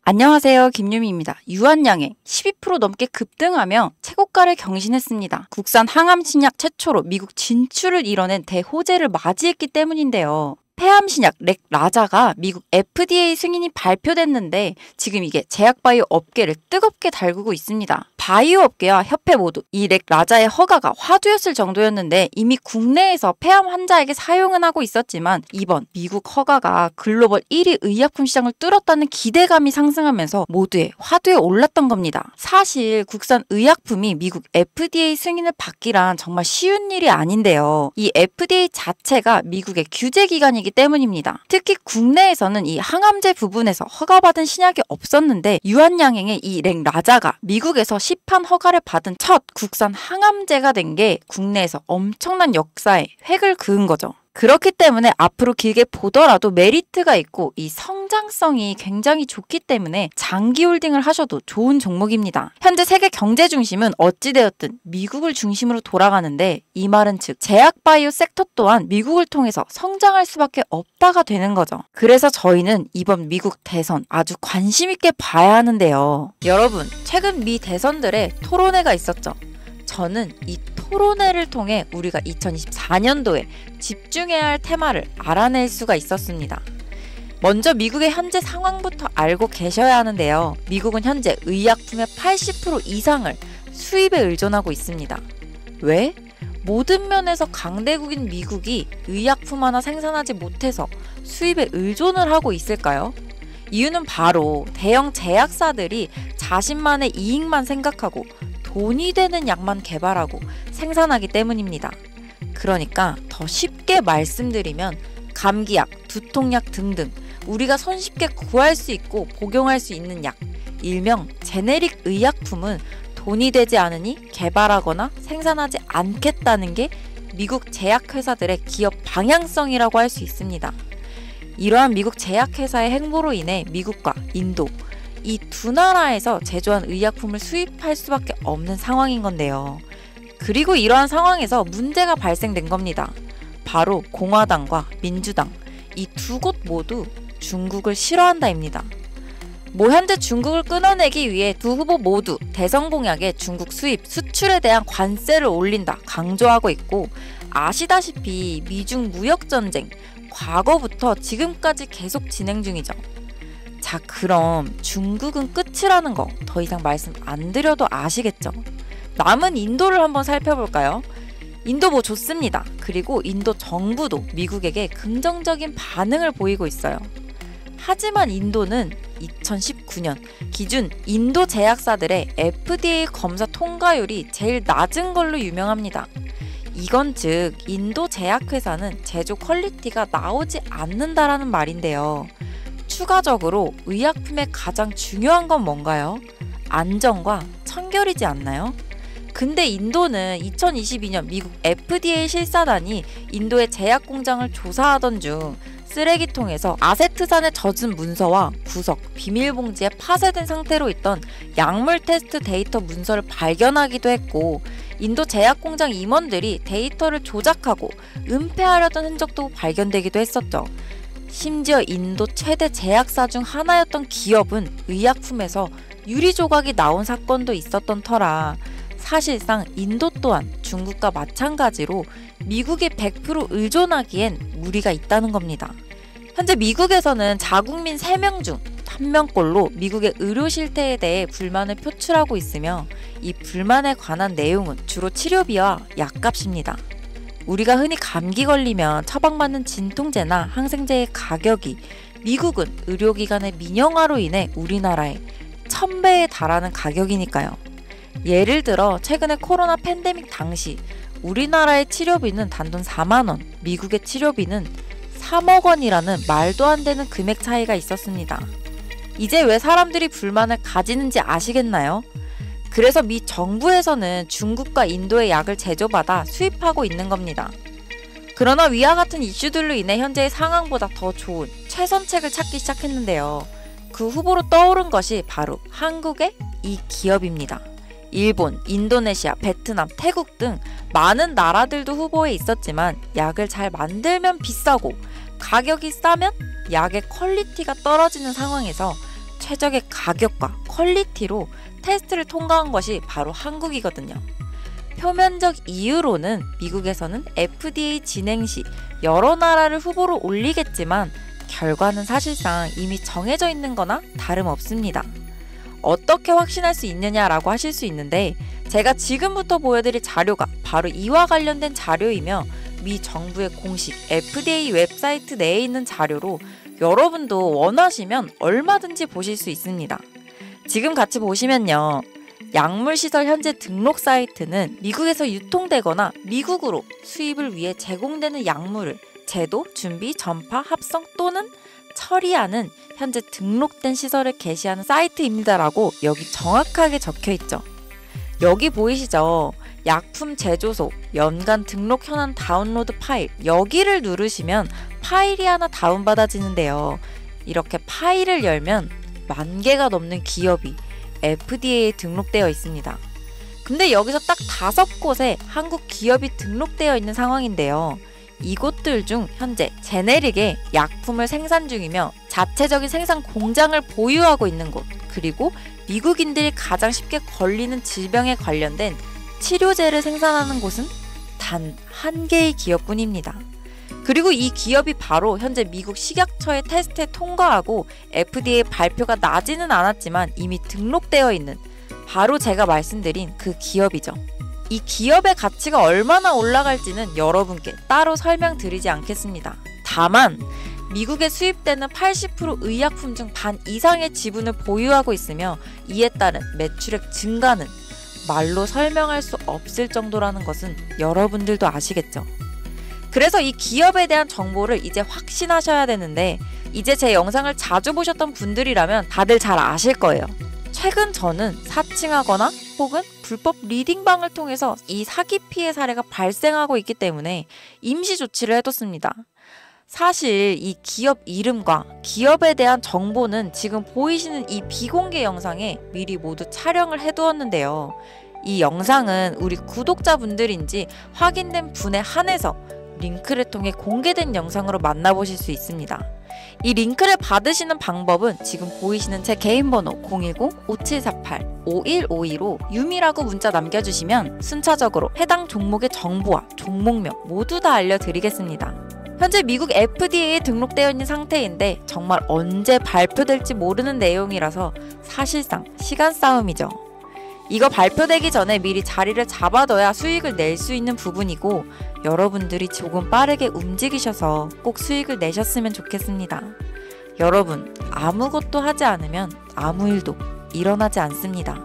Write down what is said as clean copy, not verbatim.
안녕하세요. 김유미입니다. 유한양행 12% 넘게 급등하며 최고가를 경신했습니다. 국산 항암 신약 최초로 미국 진출을 이뤄낸 대호재를 맞이했기 때문인데요. 폐암 신약 렉라자가 미국 FDA 승인이 발표됐는데 지금 이게 제약바이오 업계를 뜨겁게 달구고 있습니다. 바이오 업계와 협회 모두 이 렉라자의 허가가 화두였을 정도였는데 이미 국내에서 폐암 환자에게 사용은 하고 있었지만 이번 미국 허가가 글로벌 1위 의약품 시장을 뚫었다는 기대감이 상승하면서 모두의 화두에 올랐던 겁니다. 사실 국산 의약품이 미국 FDA 승인을 받기란 정말 쉬운 일이 아닌데요. 이 FDA 자체가 미국의 규제 기관이기 때문입니다. 특히 국내에서는 이 항암제 부분에서 허가받은 신약이 없었는데 유한양행의 이 렉라자가 미국에서 시판 허가를 받은 첫 국산 항암제가 된 게 국내에서 엄청난 역사에 획을 그은 거죠. 그렇기 때문에 앞으로 길게 보더라도 메리트가 있고 이 성장성이 굉장히 좋기 때문에 장기 홀딩을 하셔도 좋은 종목입니다. 현재 세계 경제 중심은 어찌되었든 미국을 중심으로 돌아가는데 이 말은 즉 제약바이오 섹터 또한 미국을 통해서 성장할 수밖에 없다가 되는 거죠. 그래서 저희는 이번 미국 대선 아주 관심 있게 봐야 하는데요. 여러분, 최근 미 대선들의 토론회가 있었죠. 저는 이 토론회를 통해 우리가 2024년도에 집중해야 할 테마를 알아낼 수가 있었습니다. 먼저 미국의 현재 상황부터 알고 계셔야 하는데요. 미국은 현재 의약품의 80% 이상을 수입에 의존하고 있습니다. 왜? 모든 면에서 강대국인 미국이 의약품 하나 생산하지 못해서 수입에 의존을 하고 있을까요? 이유는 바로 대형 제약사들이 자신만의 이익만 생각하고 돈이 되는 약만 개발하고 생산하기 때문입니다. 그러니까 더 쉽게 말씀드리면 감기약, 두통약 등등 우리가 손쉽게 구할 수 있고 복용할 수 있는 약, 일명 제네릭 의약품은 돈이 되지 않으니 개발하거나 생산하지 않겠다는 게 미국 제약회사들의 기업 방향성이라고 할 수 있습니다. 이러한 미국 제약회사의 행보로 인해 미국과 인도, 이 두 나라에서 제조한 의약품을 수입할 수밖에 없는 상황인 건데요. 그리고 이러한 상황에서 문제가 발생된 겁니다. 바로 공화당과 민주당, 이 두 곳 모두 중국을 싫어한다입니다. 현재 중국을 끊어내기 위해 두 후보 모두 대선 공약에 중국 수입, 수출에 대한 관세를 올린다 강조하고 있고, 아시다시피 미중 무역전쟁, 과거부터 지금까지 계속 진행 중이죠. 자, 그럼 중국은 끝이라는 거 더 이상 말씀 안 드려도 아시겠죠? 남은 인도를 한번 살펴볼까요? 인도 좋습니다. 그리고 인도 정부도 미국에게 긍정적인 반응을 보이고 있어요. 하지만 인도는 2019년 기준 인도 제약사들의 FDA 검사 통과율이 제일 낮은 걸로 유명합니다. 이건 즉 인도 제약회사는 제조 퀄리티가 나오지 않는다라는 말인데요. 추가적으로 의약품의 가장 중요한 건 뭔가요? 안전과 청결이지 않나요? 근데 인도는 2022년 미국 FDA 실사단이 인도의 제약 공장을 조사하던 중 쓰레기통에서 아세트산에 젖은 문서와 구석, 비밀봉지에 파쇄된 상태로 있던 약물 테스트 데이터 문서를 발견하기도 했고, 인도 제약 공장 임원들이 데이터를 조작하고 은폐하려던 흔적도 발견되기도 했었죠. 심지어 인도 최대 제약사 중 하나였던 기업은 의약품에서 유리 조각이 나온 사건도 있었던 터라 사실상 인도 또한 중국과 마찬가지로 미국에 100% 의존하기엔 무리가 있다는 겁니다. 현재 미국에서는 자국민 3명 중 1명꼴로 미국의 의료 실태에 대해 불만을 표출하고 있으며 이 불만에 관한 내용은 주로 치료비와 약값입니다. 우리가 흔히 감기 걸리면 처방받는 진통제나 항생제의 가격이 미국은 의료기관의 민영화로 인해 우리나라의 1000배에 달하는 가격이니까요. 예를 들어 최근에 코로나 팬데믹 당시 우리나라의 치료비는 단돈 4만원, 미국의 치료비는 3억 원이라는 말도 안 되는 금액 차이가 있었습니다. 이제 왜 사람들이 불만을 가지는지 아시겠나요? 그래서 미 정부에서는 중국과 인도의 약을 제조받아 수입하고 있는 겁니다. 그러나 위와 같은 이슈들로 인해 현재의 상황보다 더 좋은 최선책을 찾기 시작했는데요. 그 후보로 떠오른 것이 바로 한국의 이 기업입니다. 일본, 인도네시아, 베트남, 태국 등 많은 나라들도 후보에 있었지만 약을 잘 만들면 비싸고 가격이 싸면 약의 퀄리티가 떨어지는 상황에서 최적의 가격과 퀄리티로 테스트를 통과한 것이 바로 한국이거든요. 표면적 이유로는 미국에서는 FDA 진행 시 여러 나라를 후보로 올리겠지만 결과는 사실상 이미 정해져 있는 거나 다름없습니다. 어떻게 확신할 수 있느냐라고 하실 수 있는데 제가 지금부터 보여드릴 자료가 바로 이와 관련된 자료이며 미 정부의 공식 FDA 웹사이트 내에 있는 자료로 여러분도 원하시면 얼마든지 보실 수 있습니다. 지금 같이 보시면요. 약물시설 현재 등록 사이트는 미국에서 유통되거나 미국으로 수입을 위해 제공되는 약물을 제도, 준비, 전파, 합성 또는 처리하는 현재 등록된 시설을 게시하는 사이트입니다라고 여기 정확하게 적혀있죠. 여기 보이시죠? 약품 제조소, 연간 등록 현황 다운로드 파일, 여기를 누르시면 파일이 하나 다운받아지는데요. 이렇게 파일을 열면 10,000개가 넘는 기업이 FDA에 등록되어 있습니다. 근데 여기서 딱 5곳에 한국 기업이 등록되어 있는 상황인데요. 이곳들 중 현재 제네릭의 약품을 생산 중이며 자체적인 생산 공장을 보유하고 있는 곳, 그리고 미국인들이 가장 쉽게 걸리는 질병에 관련된 치료제를 생산하는 곳은 단 1개의 기업뿐입니다. 그리고 이 기업이 바로 현재 미국 식약처의 테스트에 통과하고 FDA 발표가 나지는 않았지만 이미 등록되어 있는 바로 제가 말씀드린 그 기업이죠. 이 기업의 가치가 얼마나 올라갈지는 여러분께 따로 설명드리지 않겠습니다. 다만 미국에 수입되는 80% 의약품 중 반 이상의 지분을 보유하고 있으며 이에 따른 매출액 증가는 말로 설명할 수 없을 정도라는 것은 여러분들도 아시겠죠? 그래서 이 기업에 대한 정보를 이제 확신하셔야 되는데 이제 제 영상을 자주 보셨던 분들이라면 다들 잘 아실 거예요. 최근 저는 사칭하거나 혹은 불법 리딩방을 통해서 이 사기 피해 사례가 발생하고 있기 때문에 임시 조치를 해뒀습니다. 사실 이 기업 이름과 기업에 대한 정보는 지금 보이시는 이 비공개 영상에 미리 모두 촬영을 해두었는데요. 이 영상은 우리 구독자분들인지 확인된 분에 한해서 링크를 통해 공개된 영상으로 만나보실 수 있습니다. 이 링크를 받으시는 방법은 지금 보이시는 제 개인 번호 010-5748-5152로 유미라고 문자 남겨주시면 순차적으로 해당 종목의 정보와 종목명 모두 다 알려드리겠습니다. 현재 미국 FDA에 등록되어 있는 상태인데 정말 언제 발표될지 모르는 내용이라서 사실상 시간 싸움이죠. 이거 발표되기 전에 미리 자리를 잡아둬야 수익을 낼 수 있는 부분이고 여러분들이 조금 빠르게 움직이셔서 꼭 수익을 내셨으면 좋겠습니다. 여러분, 아무것도 하지 않으면 아무 일도 일어나지 않습니다.